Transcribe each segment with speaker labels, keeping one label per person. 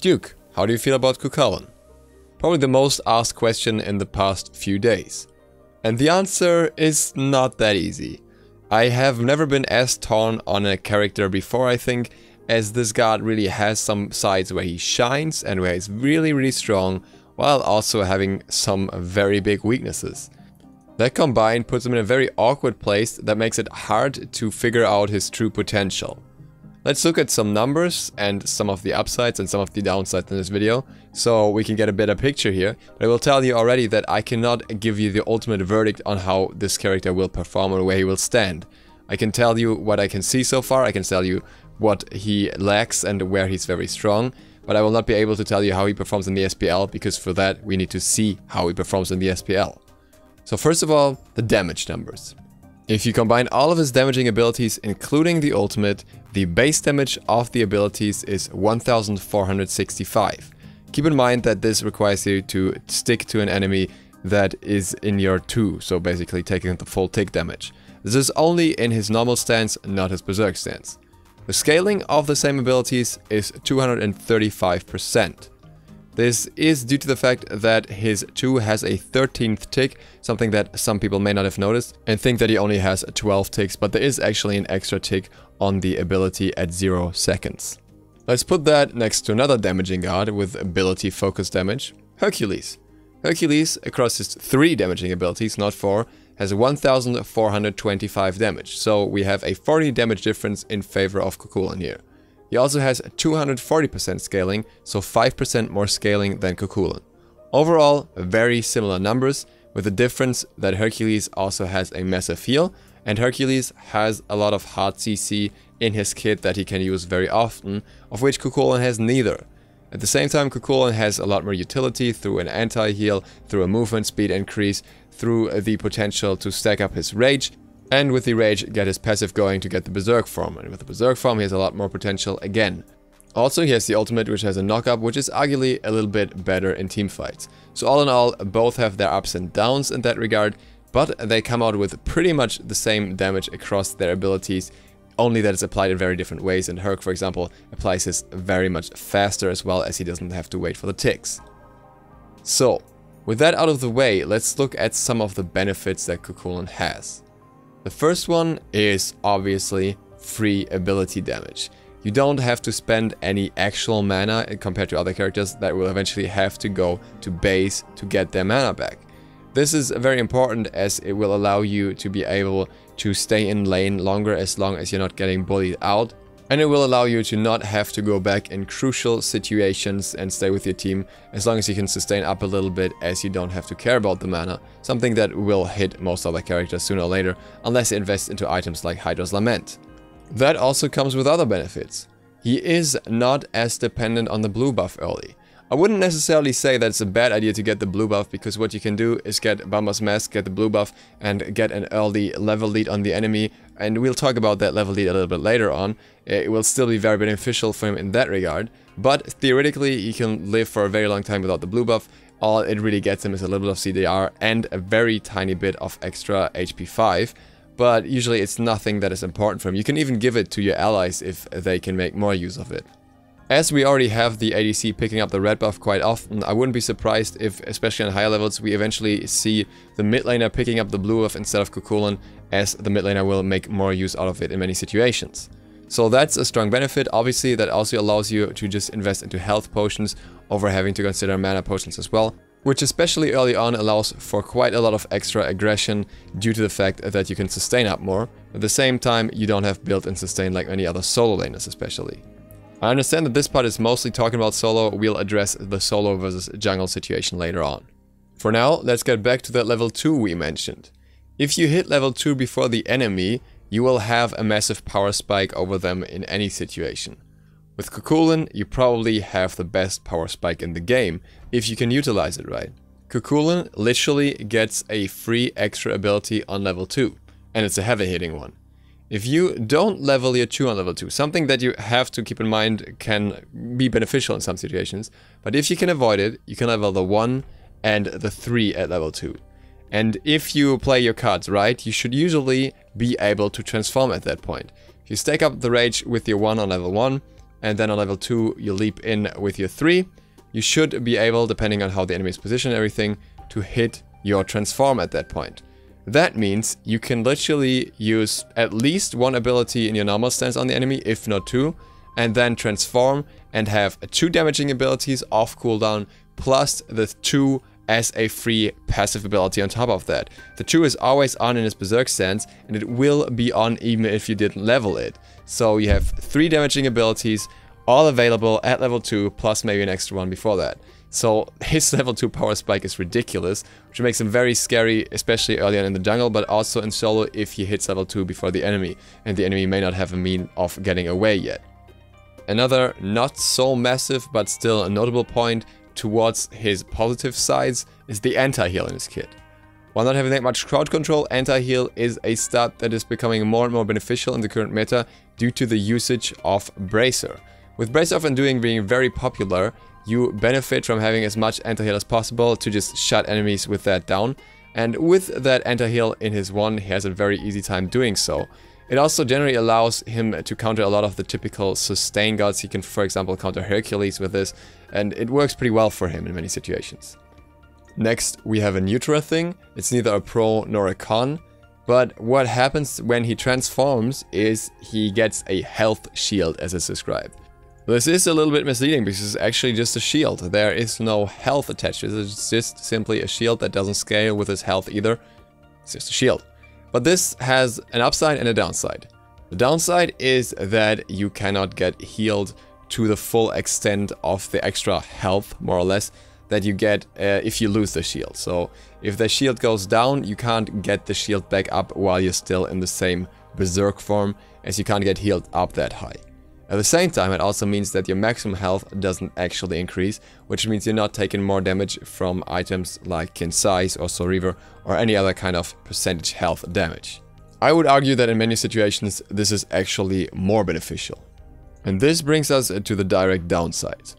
Speaker 1: Duke, how do you feel about Cu Chulainn? Probably the most asked question in the past few days. And the answer is not that easy. I have never been as torn on a character before, I think, as this god really has some sides where he shines and where he's really strong, while also having some very big weaknesses. That combined puts him in a very awkward place that makes it hard to figure out his true potential. Let's look at some numbers and some of the upsides and some of the downsides in this video, so we can get a better picture here. But I will tell you already that I cannot give you the ultimate verdict on how this character will perform or where he will stand. I can tell you what I can see so far, I can tell you what he lacks and where he's very strong, but I will not be able to tell you how he performs in the SPL, because for that we need to see how he performs in the SPL. So first of all, the damage numbers. If you combine all of his damaging abilities, including the ultimate, the base damage of the abilities is 1465. Keep in mind that this requires you to stick to an enemy that is in your 2, so basically taking the full tick damage. This is only in his normal stance, not his berserk stance. The scaling of the same abilities is 235%. This is due to the fact that his 2 has a 13th tick, something that some people may not have noticed, and think that he only has 12 ticks, but there is actually an extra tick on the ability at 0 seconds. Let's put that next to another damaging god with ability focus damage, Hercules. Hercules, across his 3 damaging abilities, not 4, has 1425 damage, so we have a 40 damage difference in favor of Cu Chulainn here. He also has 240% scaling, so 5% more scaling than Cu Chulainn. Overall, very similar numbers, with the difference that Hercules also has a massive heal, and Hercules has a lot of hard CC in his kit that he can use very often, of which Cu Chulainn has neither. At the same time, Cu Chulainn has a lot more utility through an anti-heal, through a movement speed increase, through the potential to stack up his rage, and with the rage get his passive going to get the berserk form, and with the berserk form he has a lot more potential again. Also, he has the ultimate, which has a knock-up, which is arguably a little bit better in team fights. So all in all, both have their ups and downs in that regard, but they come out with pretty much the same damage across their abilities, only that it's applied in very different ways, and Herc, for example, applies his very much faster, as well as he doesn't have to wait for the ticks. So, with that out of the way, let's look at some of the benefits that Cu Chulainn has. The first one is obviously free ability damage. You don't have to spend any actual mana compared to other characters that will eventually have to go to base to get their mana back. This is very important as it will allow you to be able to stay in lane longer as long as you're not getting bullied out. And it will allow you to not have to go back in crucial situations and stay with your team as long as you can sustain up a little bit, as you don't have to care about the mana, something that will hit most other characters sooner or later unless you invest into items like Hydra's Lament. That also comes with other benefits. He is not as dependent on the blue buff early. I wouldn't necessarily say that it's a bad idea to get the blue buff, because what you can do is get Bummer's Mask, get the blue buff, and get an early level lead on the enemy, and we'll talk about that level lead a little bit later on. It will still be very beneficial for him in that regard, but theoretically he can live for a very long time without the blue buff. All it really gets him is a little bit of CDR and a very tiny bit of extra HP 5, but usually it's nothing that is important for him. You can even give it to your allies if they can make more use of it. As we already have the ADC picking up the red buff quite often, I wouldn't be surprised if, especially on higher levels, we eventually see the mid laner picking up the blue buff instead of Cu Chulainn, as the mid laner will make more use out of it in many situations. So that's a strong benefit. Obviously, that also allows you to just invest into health potions over having to consider mana potions as well, which especially early on allows for quite a lot of extra aggression due to the fact that you can sustain up more. At the same time, you don't have built-in sustain like many other solo laners especially. I understand that this part is mostly talking about solo. We'll address the solo versus jungle situation later on. For now, let's get back to that level 2 we mentioned. If you hit level 2 before the enemy, you will have a massive power spike over them in any situation. With Cu Chulainn, you probably have the best power spike in the game, if you can utilize it right. Cu Chulainn literally gets a free extra ability on level 2, and it's a heavy hitting one. If you don't level your 2 on level 2, something that you have to keep in mind can be beneficial in some situations, but if you can avoid it, you can level the 1 and the 3 at level 2. And if you play your cards right, you should usually be able to transform at that point. If you stack up the rage with your 1 on level 1, and then on level 2 you leap in with your 3, you should be able, depending on how the enemy is positioned and everything, to hit your transform at that point. That means you can literally use at least one ability in your normal stance on the enemy, if not 2, and then transform and have 2 damaging abilities off cooldown, plus the 2 as a free passive ability on top of that. The 2 is always on in his berserk stance, and it will be on even if you didn't level it. So you have 3 damaging abilities, all available at level 2, plus maybe an extra one before that. So his level 2 power spike is ridiculous, which makes him very scary, especially early on in the jungle, but also in solo if he hits level 2 before the enemy, and the enemy may not have a mean of getting away yet. Another not so massive but still a notable point towards his positive sides is the anti-heal in his kit. While not having that much crowd control, anti-heal is a stat that is becoming more and more beneficial in the current meta due to the usage of Bracer. With Bracer off and doing being very popular, you benefit from having as much anti-heal as possible to just shut enemies with that down, and with that anti-heal in his 1, he has a very easy time doing so. It also generally allows him to counter a lot of the typical sustain gods. He can, for example, counter Hercules with this, and it works pretty well for him in many situations. Next, we have a Nutri thing. It's neither a pro nor a con, but what happens when he transforms is he gets a health shield, as it's described. This is a little bit misleading because it's actually just a shield. There is no health attached to it. It's just simply a shield that doesn't scale with his health either. It's just a shield. But this has an upside and a downside. The downside is that you cannot get healed to the full extent of the extra health, more or less, that you get if you lose the shield. So if the shield goes down, you can't get the shield back up while you're still in the same berserk form, as you can't get healed up that high. At the same time, it also means that your maximum health doesn't actually increase, which means you're not taking more damage from items like Kinsize or Soul Reaver or any other kind of percentage health damage. I would argue that in many situations this is actually more beneficial. And this brings us to the direct downside.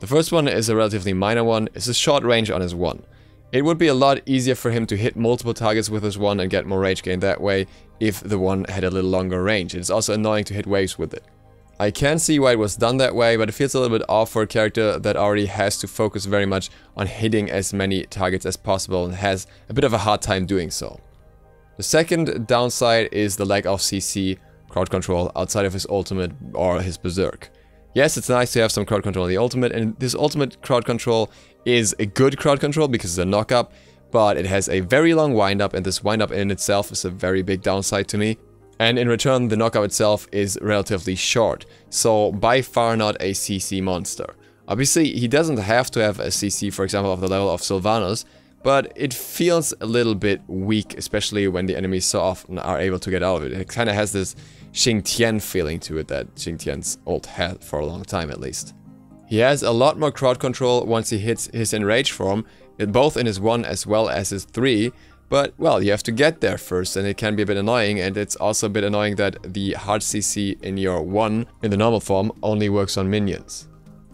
Speaker 1: The first one is a relatively minor one. It's a short range on his 1. It would be a lot easier for him to hit multiple targets with his 1 and get more rage gain that way if the 1 had a little longer range. It's also annoying to hit waves with it. I can see why it was done that way, but it feels a little bit off for a character that already has to focus very much on hitting as many targets as possible and has a bit of a hard time doing so. The second downside is the lack of CC crowd control outside of his ultimate or his berserk. Yes, it's nice to have some crowd control in the ultimate, and this ultimate crowd control is a good crowd control because it's a knock-up, but it has a very long wind-up, and this wind-up in itself is a very big downside to me. And in return, the knockup itself is relatively short, so by far not a CC monster. Obviously, he doesn't have to have a CC, for example, of the level of Sylvanas, but it feels a little bit weak, especially when the enemies so often are able to get out of it. It kind of has this Xingtian feeling to it that Xingtian's ult had for a long time at least. He has a lot more crowd control once he hits his enrage form, both in his 1 as well as his 3, but, well, you have to get there first, and it can be a bit annoying, and it's also a bit annoying that the hard CC in your 1, in the normal form, only works on minions.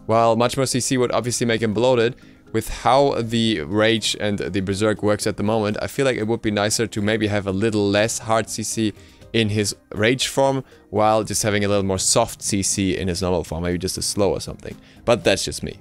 Speaker 1: While much more CC would obviously make him bloated, with how the Rage and the Berserk works at the moment, I feel like it would be nicer to maybe have a little less hard CC in his Rage form, while just having a little more soft CC in his normal form, maybe just a slow or something. But that's just me.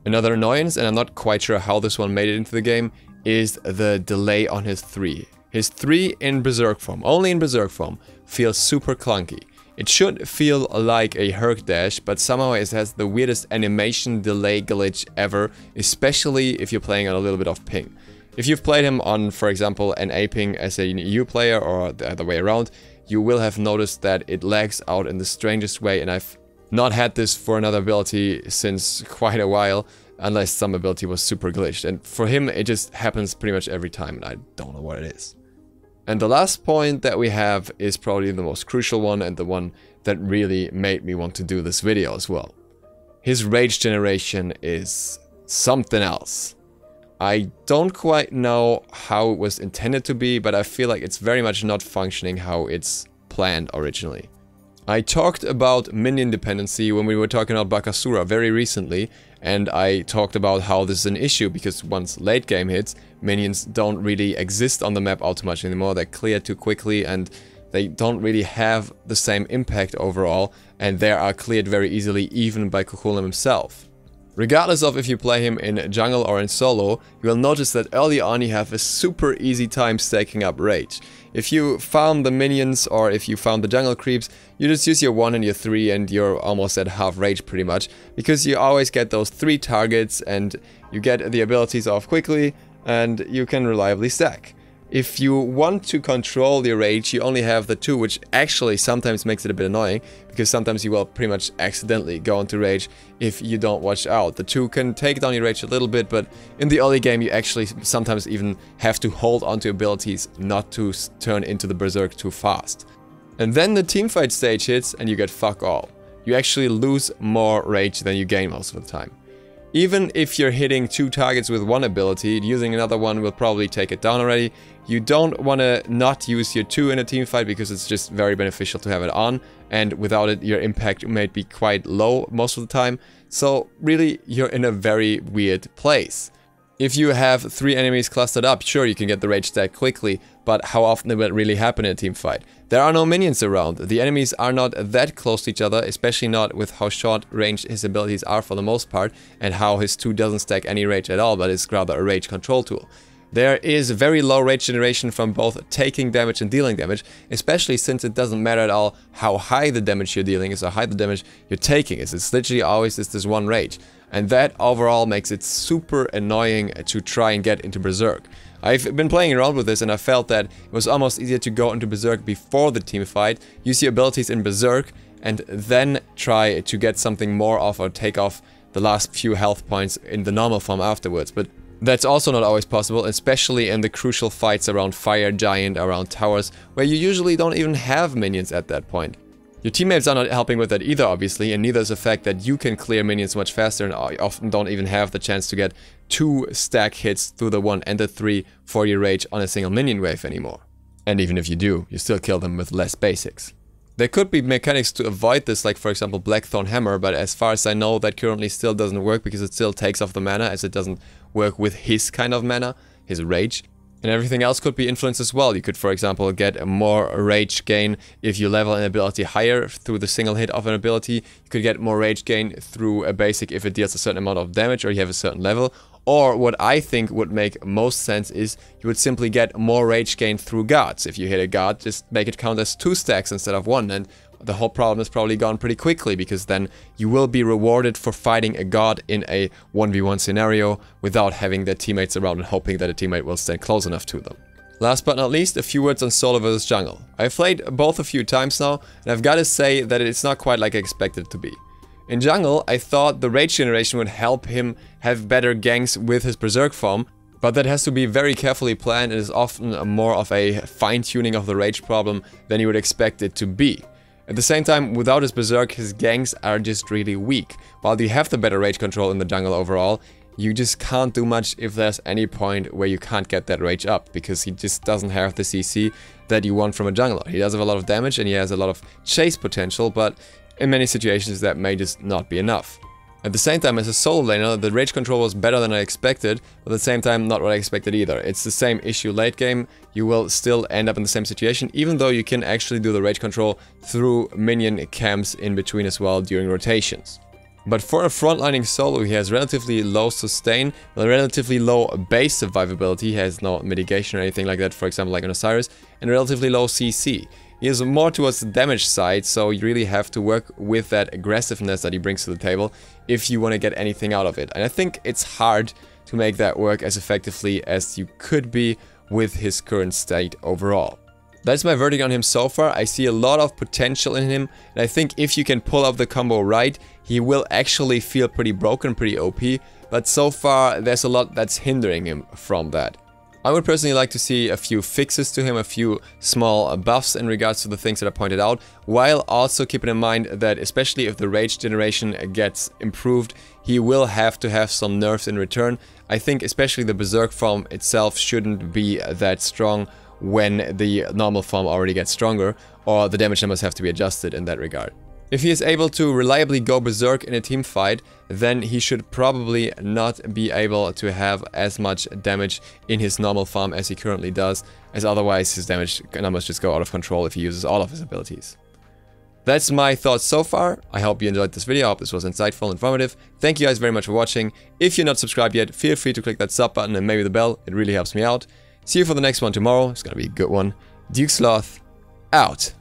Speaker 1: Another annoyance, and I'm not quite sure how this one made it into the game, is the delay on his 3. His 3 in Berserk form, only in Berserk form, feels super clunky. It should feel like a Herc dash, but somehow it has the weirdest animation delay glitch ever, especially if you're playing on a little bit of ping. If you've played him on, for example, an A ping as a EU player or the other way around, you will have noticed that it lags out in the strangest way, and I've not had this for another ability since quite a while, unless some ability was super glitched, and for him it just happens pretty much every time, and I don't know what it is. And the last point that we have is probably the most crucial one, and the one that really made me want to do this video as well. His rage generation is something else. I don't quite know how it was intended to be, but I feel like it's very much not functioning how it's planned originally. I talked about minion dependency when we were talking about Bakasura very recently, and I talked about how this is an issue because once late game hits, minions don't really exist on the map all too much anymore. They're cleared too quickly, and they don't really have the same impact overall, and they are cleared very easily even by Cu Chulainn himself. Regardless of if you play him in jungle or in solo, you will notice that early on you have a super easy time stacking up rage. If you farm the minions or if you farm the jungle creeps, you just use your 1 and your 3 and you're almost at half rage pretty much, because you always get those 3 targets and you get the abilities off quickly and you can reliably stack. If you want to control your rage, you only have the 2, which actually sometimes makes it a bit annoying, because sometimes you will pretty much accidentally go into rage if you don't watch out. The 2 can take down your rage a little bit, but in the early game you actually sometimes even have to hold onto abilities not to turn into the berserk too fast. And then the teamfight stage hits and you get fuck all. You actually lose more rage than you gain most of the time. Even if you're hitting 2 targets with one ability, using another one will probably take it down already. You don't want to not use your 2 in a team fight because it's just very beneficial to have it on, and without it your impact might be quite low most of the time. So really you're in a very weird place. If you have 3 enemies clustered up, sure, you can get the rage stack quickly, but how often will it really happen in a team fight? There are no minions around, the enemies are not that close to each other, especially not with how short range his abilities are for the most part, and how his 2 doesn't stack any rage at all, but is rather a rage control tool. There is very low rage generation from both taking damage and dealing damage, especially since it doesn't matter at all how high the damage you're dealing is or how high the damage you're taking is. It's literally always just this one rage. And that overall makes it super annoying to try and get into Berserk. I've been playing around with this and I felt that it was almost easier to go into Berserk before the team fight, use your abilities in Berserk, and then try to get something more off or take off the last few health points in the normal form afterwards. But that's also not always possible, especially in the crucial fights around Fire Giant, around towers, where you usually don't even have minions at that point. Your teammates are not helping with that either, obviously, and neither is the fact that you can clear minions much faster and often don't even have the chance to get 2 stack hits through the 1 and the 3 for your rage on a single minion wave anymore. And even if you do, you still kill them with less basics. There could be mechanics to avoid this, like for example Blackthorn Hammer, but as far as I know that currently still doesn't work because it still takes off the mana, as it doesn't work with his kind of mana, his rage. And everything else could be influenced as well. You could, for example, get a more rage gain if you level an ability higher through the single hit of an ability. You could get more rage gain through a basic if it deals a certain amount of damage or you have a certain level. Or what I think would make most sense is you would simply get more rage gain through guards. If you hit a guard, just make it count as 2 stacks instead of 1, and the whole problem is probably gone pretty quickly, because then you will be rewarded for fighting a god in a 1v1 scenario without having their teammates around and hoping that a teammate will stand close enough to them. Last but not least, a few words on solo versus jungle. I've played both a few times now, and I've got to say that it's not quite like I expected it to be. In jungle, I thought the rage generation would help him have better ganks with his berserk form, but that has to be very carefully planned and is often more of a fine-tuning of the rage problem than you would expect it to be. At the same time, without his berserk, his ganks are just really weak. While you have the better rage control in the jungle overall, you just can't do much if there's any point where you can't get that rage up, because he just doesn't have the CC that you want from a jungler. He does have a lot of damage and he has a lot of chase potential, but in many situations that may just not be enough. At the same time, as a solo laner, the rage control was better than I expected, but at the same time not what I expected either. It's the same issue late game, you will still end up in the same situation, even though you can actually do the rage control through minion camps in between as well during rotations. But for a frontlining solo, he has relatively low sustain, relatively low base survivability, he has no mitigation or anything like that, for example like on Osiris, and relatively low CC. He is more towards the damage side, so you really have to work with that aggressiveness that he brings to the table if you want to get anything out of it. And I think it's hard to make that work as effectively as you could be with his current state overall. That's my verdict on him so far. I see a lot of potential in him, and I think if you can pull up the combo right, he will actually feel pretty broken, pretty OP, but so far there's a lot that's hindering him from that. I would personally like to see a few fixes to him, a few small buffs in regards to the things that I pointed out, while also keeping in mind that especially if the rage generation gets improved, he will have to have some nerfs in return. I think especially the berserk form itself shouldn't be that strong when the normal form already gets stronger, or the damage numbers have to be adjusted in that regard. If he is able to reliably go berserk in a team fight, then he should probably not be able to have as much damage in his normal farm as he currently does, as otherwise his damage numbers just go out of control if he uses all of his abilities. That's my thoughts so far. I hope you enjoyed this video. I hope this was insightful and informative. Thank you guys very much for watching. If you're not subscribed yet, feel free to click that sub button and maybe the bell. It really helps me out. See you for the next one tomorrow. It's gonna be a good one. ZiSotto, out.